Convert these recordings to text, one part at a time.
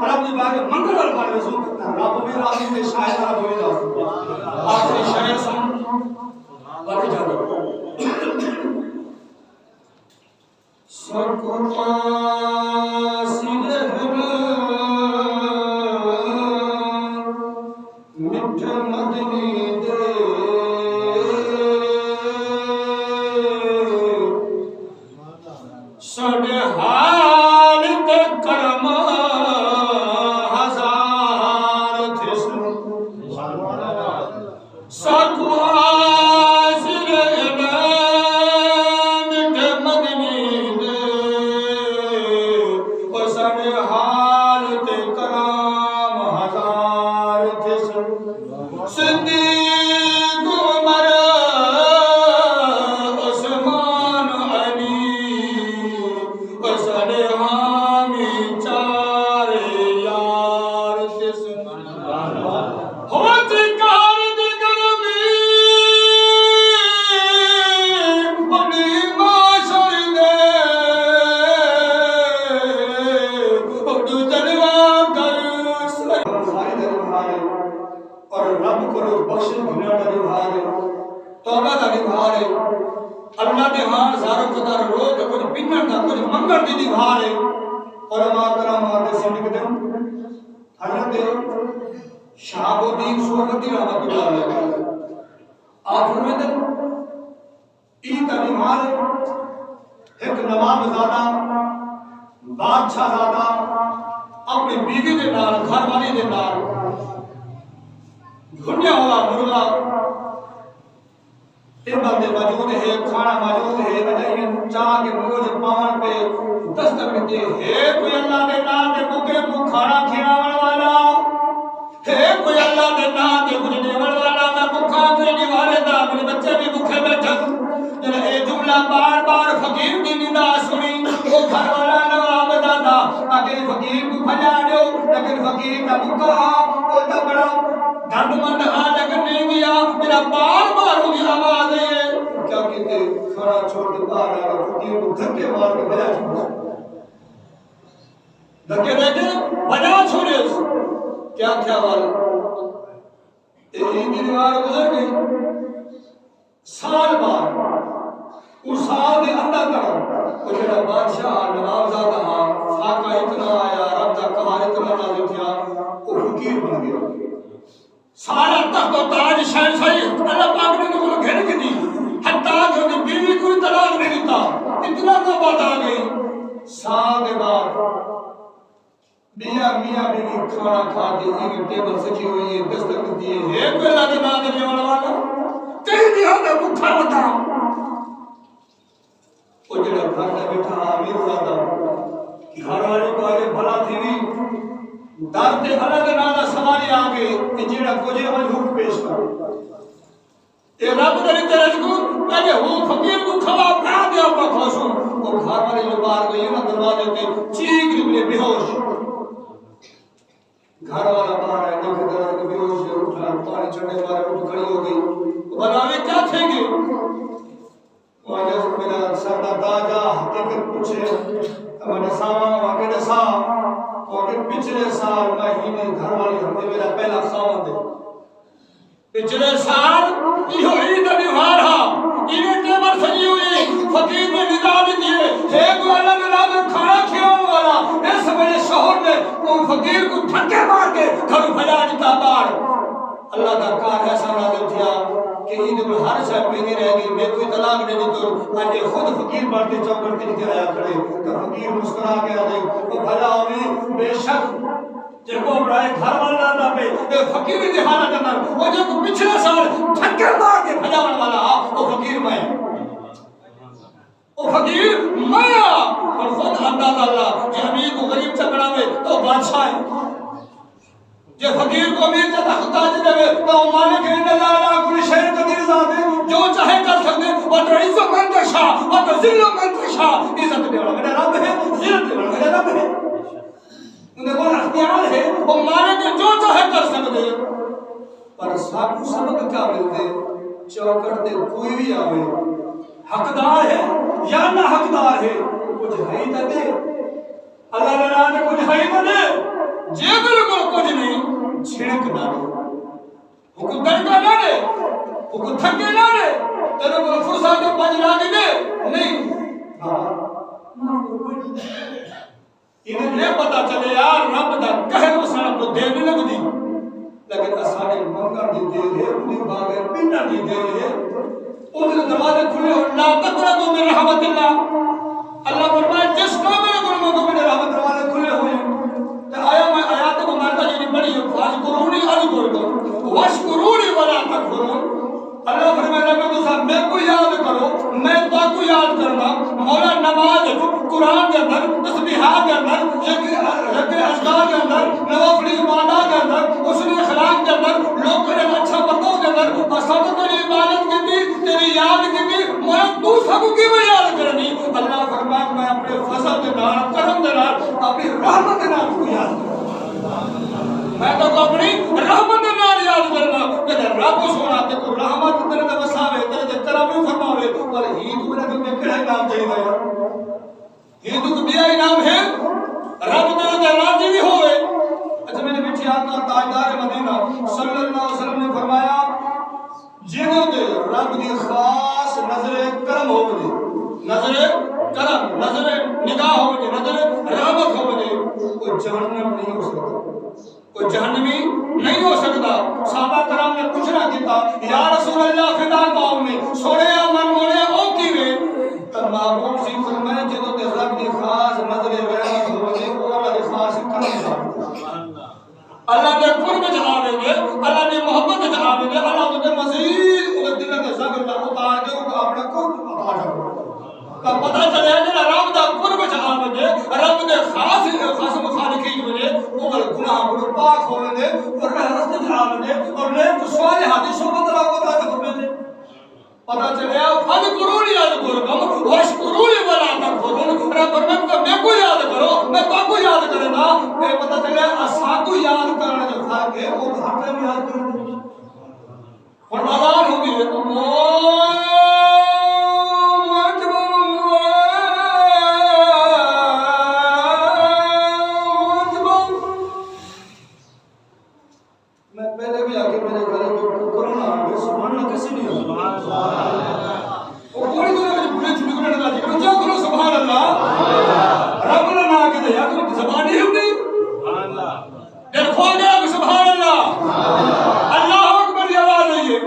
रब दी बात मंगल वाल बात रसूल रब भी राजी ते शायद रब भी राजी आखिरी शायर सुन बाकी जाओ सरकुता सिले मिठ मदनी दे सड़े हाल ते करम हजार थे सरकुता सिले मिठ मदनी दे सड़े हाल ते करम हजार थे सिद्दीक उमर उस्मान अली सड़े हामी चार यार थे होती कार दी गर्मी बड़ी माशर दे उर्दू जलवा कर और रब को बख्शे गुनाह का निभाए तौबा का निभाए अल्लाह ने हां ज़ारो कदर रोज कुछ बिन्नन का कुछ मंगल दी निभाए और मा करम आते सिंह दे हजरत शहाबुद्दीन सोहबती रहमतुल्लाह अलैह आप फरमाते ई तनिमाल एक नवाबजादा बादशाहजादा अपनी बीवी के नाल घरवाली के नाल भुन्या हुआ मुर्गा टेबल पे मौजूद है खाना मौजूद है अजय चाह के रोज पावन पे दस्तक देते है कोई अल्लाह के नाम पे भूखे को खाना खिलावन वाला है कोई अल्लाह के नाम पे कुछ देवन वाला मैं भूखा कोई निवारे दा मेरे बच्चे भी भूखे बैठे जब ये जुमला बार-बार फकीर की निदा सुनी वो घर वाला नवाब दादा आगे फकीर को भजा दो लेकिन फकीर का भूखा वो तो बड़ा धर्ममंद हाल अगर नहीं गया मेरा बार-बार उनकी आवाज है क्या कहते खाना छोड़ के बाहर आ गया फकीर को धक्के मार के भजा छोड़ा धक्के देके भजा छोड़े क्या क्या वाल एक दीवार गुजर गई साल बाद उस साल के अंदर तक वो जेड़ा बादशाह नवाबजादा फाका इतना आया रब दा कहर इतना नाज़िल किया वो फकीर बन गया सारा तख्त और ताज शहंशाही अल्लाह पाक ने उनको घेर के दी हत्ता कि उनकी बीवी को तलाक नहीं देता इतना नौबत आ गई साल के बाद मियां बीवी खाना खाते एक टेबल सजी हुई है दस्तक दी है कोई अल्लाह के नाम देने वाला कहीं नहीं होता भूखा होता वो जेड़ा घर में बैठा अमीर ज़ादा घर वाले को आगे भला थी भी दाते अलग नादा सवारी आ गए कि जेड़ा कोजे मन हुक्म पेश कर ए रब दरी तरह को पहले वो फकीर को खवा ना दे आप खोसो वो घर वाले जो बाहर गए ना दरवाजे पे चीख निकले बेहोश घर वाला बाहर आए देखे दरवाजे पे बेहोश है उठा पानी चढ़ने वाले उठ खड़ी हो गई बनावे क्या थेगे वाले मेरा सरदा ताजा हकीकत पूछे हमारे सावा आगे दसा और पिछले साल महीने घर वाली हमने मेरा पहला खावन दे पिछले साल यो ईद निवार हा इने टेबल सजी हुई फकीर ने निदा दी है एक वाला नाम खाना खिलाने वाला इस मेरे शोहर ने वो फकीर को धक्के मार के घर भजा दिया बाहर अल्लाह दा कार ऐसा नाज़िल किया कि ईद में हर शय पीनी रह गई मैं कोई तलाक नहीं दी तो आज खुद फकीर बढ़ते चौकट के नीचे आया खड़े तो फकीर मुस्कुरा के आ गए वो भला होगी बेशक देखो बड़ाई घर वाला ना पे ये फकीर की हालत अंदर वो जो पिछले साल धक्के मार के भजावन वाला वो फकीर मैं वो फकीर मैं और खुद अंदाजा अल्लाह कि अमीर को गरीब से बनावे तो बादशाह है जे फकीर को अमीर से ताज देवे तो मालिक है नजारा कुल शहर कदीर ज़ात है जो चाहे कर सकते वो तो इज्जत मन तशा वो तो जिल्लत मन तशा इज्जत दे वाला मेरा रब है जिल्लत दे वाला मेरा रब है उन्हें वो अख्तियार है वो मालिक जो चाहे कर सकते पर साकू सबक क्या मिलते चौकट ते कोई भी आवे हकदार है या ना हकदार है कुछ है ही तो दे अल्लाह ने कुछ है ही तो दे जे बिल्कुल कुछ नहीं छिड़क ना दे हुकुम दरका ना दे हुकुम थके ना दे तेरे को फुर्सत दे पंज ना दे नहीं इन्हें नहीं पता चले यार रब दा कहर वसाना को देर नहीं लगदी लेकिन असाने मंगा दी देर है उन्हें बागे पिंडा दी देर है उनके दरवाजे खुले हो ला तकरदु मिन रहमतिल्लाह अल्लाह फरमाए जिसको मेरे गुनाहों को मेरे रहमत दरवाजे खुले हुए तो आया मैं आयत को मानता जी बड़ी फाजकुरूनी अज़कुरकुम वशकुरूनी वला तकफुरून अल्लाह फरमाए मैं साहब मैं को याद करो मैं तो को याद करना मौला नमाज कुरान के अंदर तस्बीहात के अंदर ज़िक्र अज़कार के अंदर नवाफिल इबादत के अंदर हुस्न अखलाक के अंदर लोग करे अच्छा बंदों के अंदर असद तेरी इबादत की तेरी याद की मैं तू सब की मैं याद करनी अल्लाह फरमाए मैं अपने फजल के नाल करम के नाल अपनी रहमत के नाल को याद मैं तो अपनी रहमत के नाल याद करना तेरे रब सोना ते को रहमत तेरे ते वसावे तेरे ते करम फरमावे पर ही तू मेरा तो केड़ा नाम चाहिए यार ये तो बिया इनाम है रब तेरे ते राजी भी होवे अच्छा मैंने बिठी आका ताजदार मदीना सल्लल्लाहु अलैहि वसल्लम ने फरमाया जिन्हों ते रब दी खास नजर करम होवे नजर करम नजर निगाह होवे नजर रहमत होवे कोई जहन्नम नहीं हो सकता कोई जहन्नमी नहीं हो सकता साहबा कराम ने पूछना किया या रसूल अल्लाह फिदा कौम में सोने मन मोने ओ कीवे तमाम सी फरमाया जिन्हों ते रब दी खास नजर रहमत होवे ओला दी खास करम अल्लाह ने कुर्ब च आवेंगे अल्लाह ने मोहब्बत च आवेंगे अल्लाह उनके मजीद उनके दिल के ज़गर में उतार के उनको अपना कुर्ब अता करेगा तो पता चले जेड़ा रब दा कुर्ब च आवेंगे रब दे खास मुखालिकी बने वो गुनाह को पाक होवेंगे और रास्ते च आवेंगे और नेक सालिहात दी सोबत रब को अता करेंगे पता चले फज़कुरूनी अज़कुरकुम वशकुरूनी वला तकफुरून रब फरमाता मैं को याद करो मैं तो को याद करेगा ये पता चले असा को याद करने जो फर्क है वो घाटे में याद करेंगे और आवाज होगी है तो मैं पहले भी आके मेरे घर में कोरोना आ गया सुभान अल्लाह कैसे नहीं सुभान अल्लाह और कोई तो मुझे पूरे छुट्टी करने लगा जी क्या करो सुभान अल्लाह रब ने ना के दिया तो ज़बान ही नहीं सुभान अल्लाह दिल खोल गया सुभान अल्लाह अल्लाह अकबर की आवाज आई है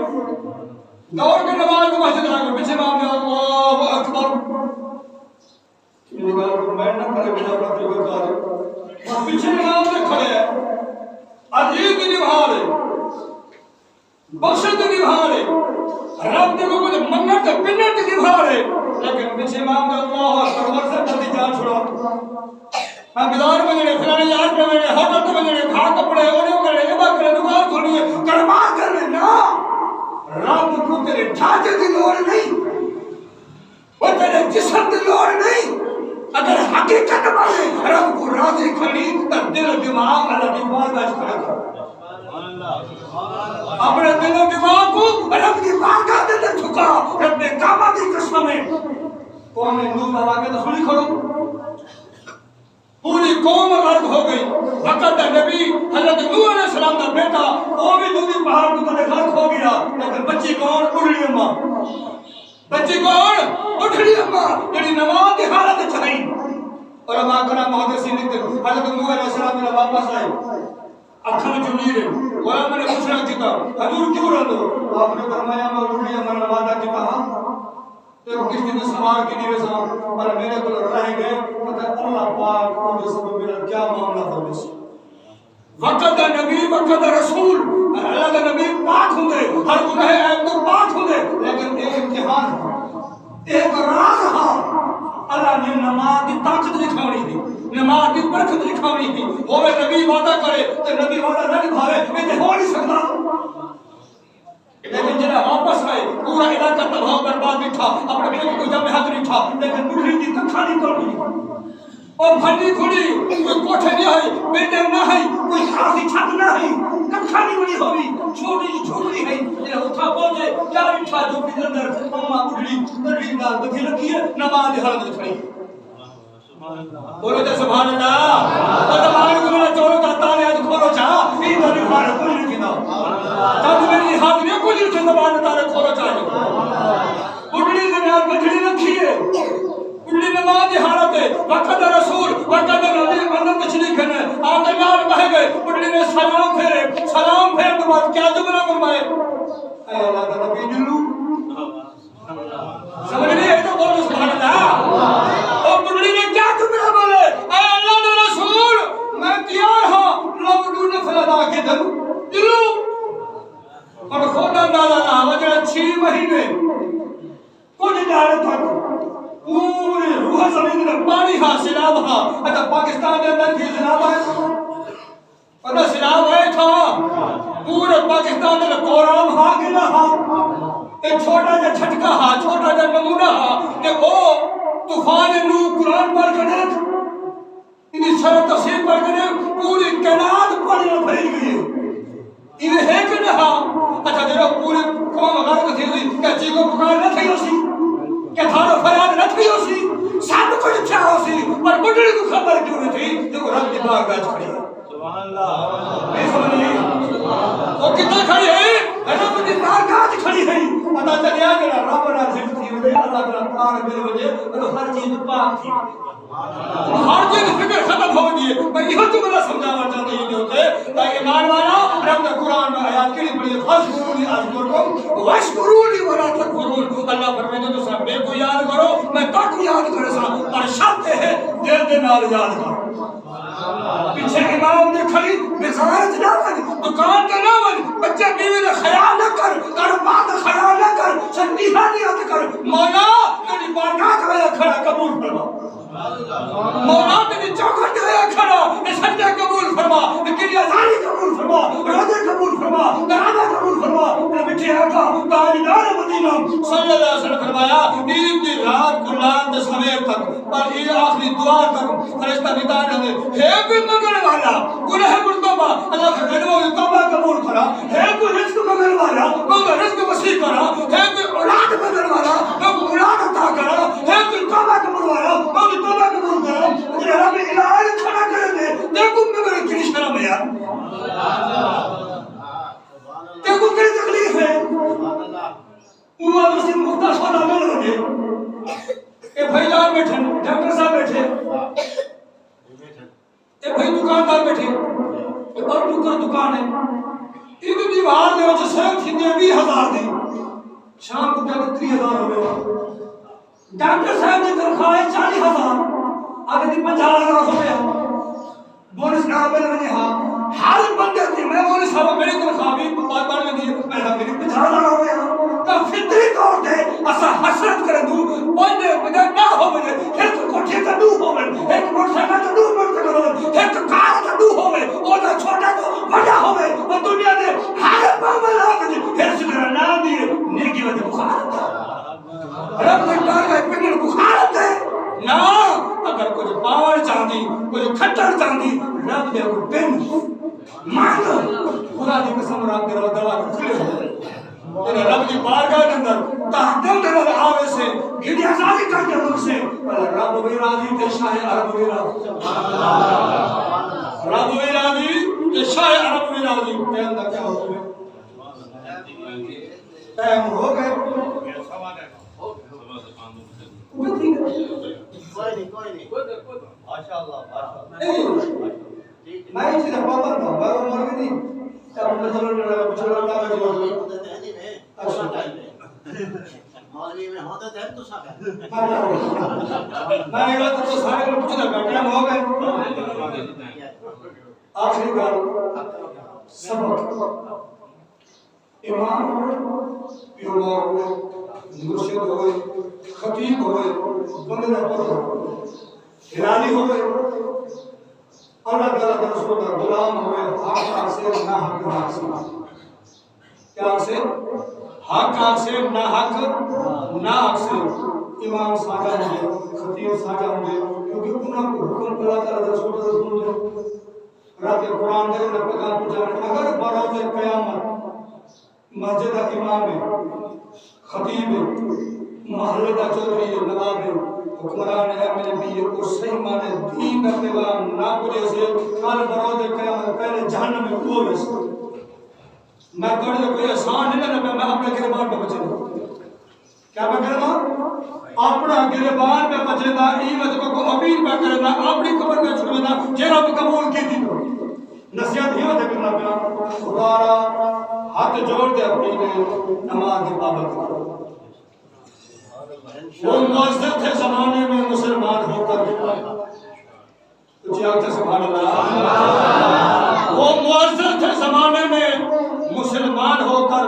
दौड़ के नमाज को मस्जिद आ गए पीछे नाम है अल्लाहु अकबर मेरी बात को मैं ना करे बिना अपने को कर और पीछे नाम से खड़े हैं अजीब की निभा रहे बख्शत निभा रहे रब देखो कुछ मन्नत पिन्नत निभा रहे लेकिन पीछे इमाम ने अल्लाह अकबर से जल्दी जान छुड़ा मैं बाजार में गए फलाने यार पे मैंने होटल में गए खा कपड़े ओने करे ये बात करे दुकान खोली है करवा कर ना रब को तेरे ढांचे की लोड़ नहीं वो तेरे जिस्म की लोड़ नहीं अगर हकीकत में रब को राजी खड़ी तो दिल दिमाग अल्लाह की बारगाह में खड़ा अपने दिल दिमाग को रब की बारगाह में झुका रब ने काबा की कसम है कौम में नूह बाबा के तो सुनी खड़ो पूरी कौम गर्क हो गई वक़्त नबी हजरत नूह अलैहि सलाम का बेटा वो भी दूसरी पहाड़ को तो गर्क हो गया लेकिन बच्ची कौन उड़नी अम्मा बच्ची कौन उठड़ी अम्मा जेडी नमाज की हालत चाहिए और अम्मा करा मुहद्दिसीन लिखते हजरत नूह अलैहि सलाम ने वापस आए अखा में नीर है और मैंने पूछना किया हजूर क्यों रहो आपने फरमाया मैं उड़नी अम्मा ने वादा किया तो किसी ने सवाल की नहीं वैसा पर मेरे को रह गए मतलब अल्लाह पाक को सब मेरा क्या मामला फरमाइश वक़्त नबी वक़्त रसूल अल्लाह का नबी पाक होंगे हर गुनाह ऐब तो पाक होंगे लेकिन एक इम्तिहान एक राज है अल्लाह ने नमाज की ताकत दिखावनी थी नमाज की बरकत दिखावनी थी वो नबी वादा करे तो नबी वादा न निभावे ये हो नहीं सकता लेकिन जरा वापस आए पूरा इलाका तबाह बर्बाद भी था अपने बेटे को जब हाथ नहीं था लेकिन बुढ़ी की कखा नहीं कर दी और भंडी खुड़ी कोई कोठे नहीं है बिल्डिंग ना है कोई खासी छत ना है कखा नहीं बनी होगी छोटी सी झोपड़ी है ये उठा पहुंचे क्या बिठा जो के अंदर अम्मा बुढ़ी बड़ी नाल बधी रखी है नमाज हालत में खड़ी बोलो तो सुभान अल्लाह और नमाज को मेरा चोर का ताले कुछ नहीं जबान तारे खोलो चाहिए बुढ़ड़ी के नाम बजड़ी रखी है बुढ़ड़ी नमाज की हालत है वक़्त रसूल वक़्त नबी अंदर तशरीफ है आके नाल बह गए बुढ़ड़ी ने सलाम फेरे के बाद क्या जुमला फरमाए ऐ अल्लाह का नबी जुल्लू समझ नहीं है तो बोलो सुभान अल्लाह और बुढ़ड़ी ने क्या जुमला बोले ऐ अल्लाह का रसूल मैं तैयार हूं लवडू ने फलदा के दम जुल्लू और खोदा नाला ना वजह 6 महीने कुछ जाने तक पूरे रूह जमीन में पानी हा सिलाब हा अच्छा पाकिस्तान के अंदर थी सिलाब है पता सिलाब है था पूरे पाकिस्तान में कोराम हा के ना हा एक छोटा सा झटका हा छोटा सा नमूना हा कि वो तूफान नू कुरान पढ़ के इन्हीं शरत तफसीर पढ़ के पूरी कायनात पर फैल गई ये है कि ना अच्छा जरा पूरे कौम गलत थी क्या चीखो पुकार न थी उसी क्या थारो फरियाद न थी उसी सब कुछ अच्छा उसी पर बुढ़ड़ी को खबर क्यों नहीं थी जो रब की बारगाह खड़ी है सुभान अल्लाह नहीं समझ वो कितना खड़ी है रब की बारगाह खड़ी है पता चलिया कि रब ना जिंद थी वजह अल्लाह ताला पाक मेरे वजह तो हर चीज पाक थी हर चीज फिक्र खत्म हो गई मैं यह जुमला समझाना चाहता हूं होते ताकि ईमान वाला रब का कुरान में आयत के लिए पढ़िए फस्कुरूनी अज़कुरकुम वशकुरूनी वला तकफुरून अल्लाह फरमाते तो सब मेरे को याद करो मैं ताको याद करे सा पर शर्त है दिल दे नाल याद करो पीछे इमाम ने खड़ी बिजारत ना बन दुकान के ना बन बच्चे बीवी ने ख्याल न कर कारोबार का ख्याल न कर संदीहा नियत कर मौला तेरी बारगाह में खड़ा कबूल फरमा मौला तेरी चौखट में खड़ा ये सजदा कबूल फरमा ये किरियाजारी कबूल फरमा रोज़े कबूल फरमा दराजा कबूल फरमा मेरे मिठे आका ताजदार मदीना सल्लल्लाहु अलैहि वसल्लम फरमाया ईद की रात को रात से सवेर तक पर ये आखिरी दुआ तक फरिश्ता निदा ने है कोई मंगने वाला गुनाह मुर्तबा अल्लाह का गनवा तौबा कबूल करा है कोई रिज़्क मंगने वाला मगर रिज़्क वसी करा है कोई औलाद मंगने वाला मगर औलाद अता करा है कोई तौबा कबूल वाला मगर तौबा कबूल करा मुझे रब इलाज खड़ा कर दे देखो मेरे कितनी शर्म है यार देखो कितनी तकलीफ है उम्मा मुस्लिम मुख्तार सोना मिल गए ए भाईजान बैठे डॉक्टर साहब बैठे ए भाई दुकानदार बैठे और टुकर दुकान है इन दीवार में जो स्वयं थी 20,000 दी शाम को क्या 30,000 हो गए डॉक्टर साहब की तनख्वाह है 40,000 अगर 50,000 हो गया बोनस ना मिल रही हां हर बंदे थी मैं बोनस साहब मेरी तनख्वाह भी बार में दी मेरी 50,000 हो गया तो फितरी तौर पे असा हसरत करे दू बंदे बजा ना हो बजे एक कोठे का दू हो गए एक मोटरसाइकिल का दू मोटरसाइकिल एक कार का दू हो गए और छोटा तो बड़ा हो गए और दुनिया में हर मामला हो गए फिर से मेरा नाम दिए नेकी वजह बुखार रब ने डाल का पिंड बुखार है ना अगर कुछ पावर चांदी कुछ खट्टर चांदी रब दे को पिंड मान खुदा की कसम रब दे दवा खुले तेरे रब की बारगाह के अंदर तहद्दुम के आवे से गिरियाजारी करके मुझसे रब भी राजी ते शाह अरब भी राजी रब भी राजी ते शाह अरब भी राजी ते अंदर क्या हो गए टाइम हो गए कोई नहीं माशाल्लाह मैं इसे पाबंद हूं मैं उम्र में नहीं तब मैं चलो मौलवी में होता है तो सब मैं ये तो सारे लोग पूछना बैठे हो गए आखिरी बार सबक इमाम हो मुर्शिद हो खतीब हो बंदे हो हिलाली हो अल्लाह ताला के रसूल का गुलाम हुए हक से ना हक से क्या से हक से ना हक से इमाम साजा हुए खतीब साजा हुए क्योंकि उन्होंने हुक्म अल्लाह ताला के रसूल रब के कुरान दे ने पैगाम पहुंचाने अगर बरोज़ क़यामत मस्जिद का इमाम है खतीब है महल्ले का चौधरी है नवाब है हुक्मरान है मेरे भी को सही माने दीन का पैगाम ना पूरे से कल बरोज़ क़यामत पहले जहन्नम में वो मैं थोड़ी कोई आसान नहीं ना मैं अपने गिरबान पे बचे क्या मैं करना अपना गिरबान पे बचेदा ईवत को अपील पे करना अपनी कब्र में छुड़वेदा जे रब कबूल की थी नसीहत ही होते करना पिया खुदारा हाथ जोड़ दे अपनी नमाज की पाबंदी करो वो मुअज्जिज़ थे जमाने में मुसलमान होकर कुछ आते सुभान अल्लाह वो मुअज्जिज़ थे जमाने में मुसलमान होकर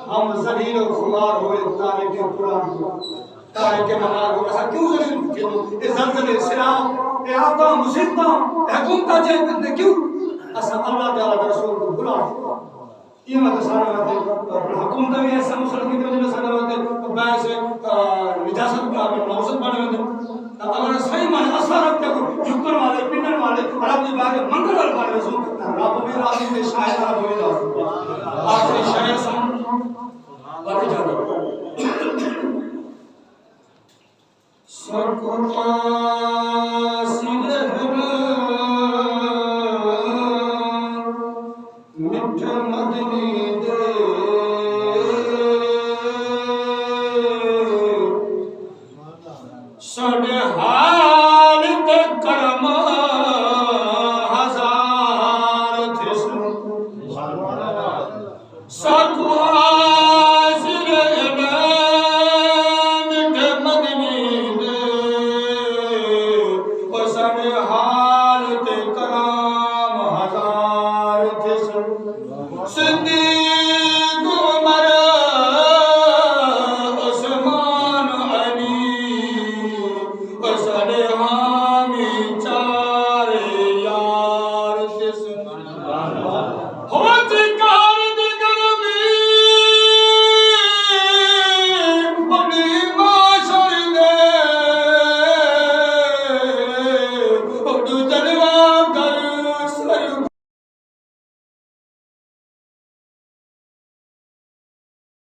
हम ज़लील और खुमार हुए तारे के कुरान तारे के नमाज को ऐसा क्यों ज़लील ये ज़लज़ले सिराव ये आता मुसीबत हुकूमत जे क्यों असा अल्लाह ताला के रसूल को भुला ये मत सारा हुकूमत भी ऐसा मुसलमान की तरफ सारा होते बैस निजात का मौसम बने होते अगर सही माने असर तक झुकन वाले पिनन वाले रब की बात मंगल वाले रसूल रब भी राजी में शायद रब हो जाओ आखिरी शायर सुन बाकी जाओ सरकुमा सिलहर मिठ मदनी दे साडे हाल ते करम